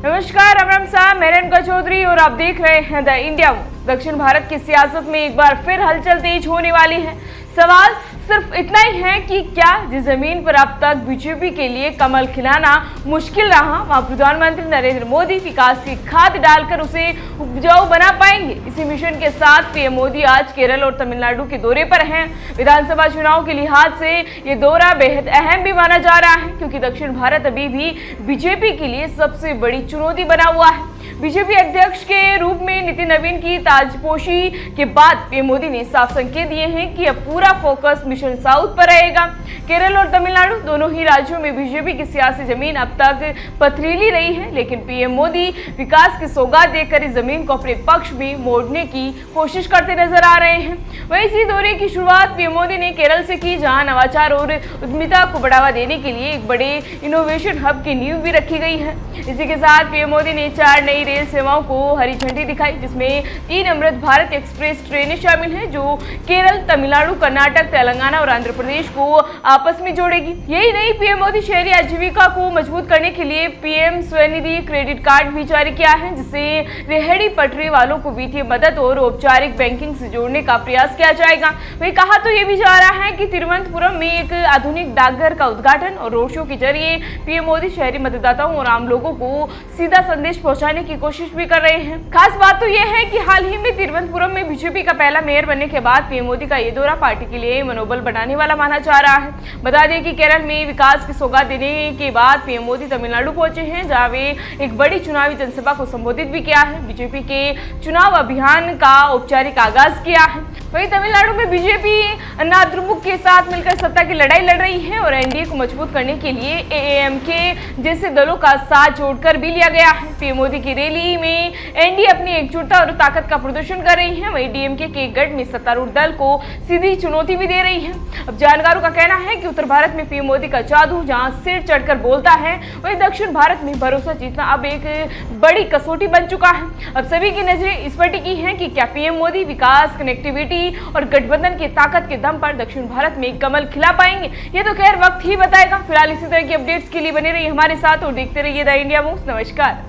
नमस्कार, राम साहब, मैं रेणुका चौधरी और आप देख रहे हैं द इंडिया मूव। दक्षिण भारत की सियासत में एक बार फिर हलचल तेज होने वाली है। सवाल सिर्फ इतना ही है कि क्या जिस जमीन पर अब तक बीजेपी के लिए कमल खिलाना मुश्किल रहा, वहां प्रधानमंत्री नरेंद्र मोदी विकास की खाद डालकर उसे उपजाऊ बना पाएंगे। इसी मिशन के साथ पीएम मोदी आज केरल और तमिलनाडु के दौरे पर हैं। विधानसभा चुनाव के लिहाज से ये दौरा बेहद अहम भी माना जा रहा है, क्योंकि दक्षिण भारत अभी भी बीजेपी के लिए सबसे बड़ी चुनौती बना हुआ है। बीजेपी अध्यक्ष के रूप में नितिन नवीन की ताजपोशी के बाद पीएम मोदी ने साफ संकेत दिए हैं कि अब पूरा फोकस मिशन साउथ पर रहेगा। केरल और तमिलनाडु दोनों ही राज्यों में बीजेपी की सियासी जमीन अब तक पथरीली रही है, लेकिन पीएम मोदी विकास की सौगात देकर इस जमीन को अपने पक्ष में मोड़ने की कोशिश करते नजर आ रहे हैं। वहीं इसी दौरे की शुरुआत पीएम मोदी ने केरल से की, जहां नवाचार और उद्यमिता को बढ़ावा देने के लिए एक बड़े इनोवेशन हब की नींव भी रखी गई है। इसी के साथ पीएम मोदी ने 4 नई रेल सेवाओं को हरी झंडी दिखाई, जिसमें 3 अमृत भारत एक्सप्रेस ट्रेनें शामिल हैं, जो केरल, तमिलनाडु, कर्नाटक, तेलंगाना और आंध्र प्रदेश को आपस में जोड़ेगी। यही नहीं, पीएम मोदी शहरी आजीविका को मजबूत करने के लिए पीएम स्वनिधि क्रेडिट कार्ड भी जारी किया है, जिससे रेहड़ी पटरी वालों को वित्तीय मदद और औपचारिक बैंकिंग से जोड़ने का प्रयास किया जाएगा। वही कहा तो ये भी जा रहा है कि तिरुवनंतपुरम में एक आधुनिक डाकघर का उद्घाटन और रोड शो के जरिए पीएम मोदी शहरी मतदाताओं और आम लोगों को सीधा संदेश पहुंचाने की कोशिश भी कर रहे हैं। खास बात तो यह है कि हाल ही में तिरुवनंतपुरम में बीजेपी का पहला मेयर बनने के बाद पीएम मोदी का ये दौरा पार्टी के लिए मनोबल बढ़ाने वाला माना जा रहा है। बता दें कि केरल में विकास की सौगात देने के बाद पीएम मोदी तमिलनाडु पहुंचे हैं, जहां वे एक बड़ी चुनावी जनसभा को संबोधित भी किया है। बीजेपी के चुनाव अभियान का औपचारिक आगाज किया है। वहीं तमिलनाडु में बीजेपी अन्ना द्रमुक के साथ मिलकर सत्ता की लड़ाई लड़ रही है और एनडीए को मजबूत करने के लिए एएमके जैसे दलों का साथ जोड़कर भी लिया गया है। पीएम मोदी की रैली में एनडीए अपनी एकजुटता और ताकत का प्रदर्शन कर रही है। वहीं डीएमके के गढ़ में सत्तारूढ़ दल को सीधी चुनौती भी दे रही है। अब जानकारों का कहना है कि उत्तर भारत में पीएम मोदी का जादू जहां सिर चढ़कर बोलता है, वहीं दक्षिण भारत में भरोसा जीतना अब एक बड़ी कसौटी बन चुका है। अब सभी की नजरें इस पर टिकी हैं कि क्या पीएम मोदी विकास, कनेक्टिविटी और गठबंधन की ताकत के दम पर दक्षिण भारत में कमल खिला पाएंगे। ये तो खैर वक्त ही बताएगा। फिलहाल इसी तरह की अपडेट्स के लिए बने रहिए हमारे साथ और देखते रहिए द इंडिया मूव्स। नमस्कार।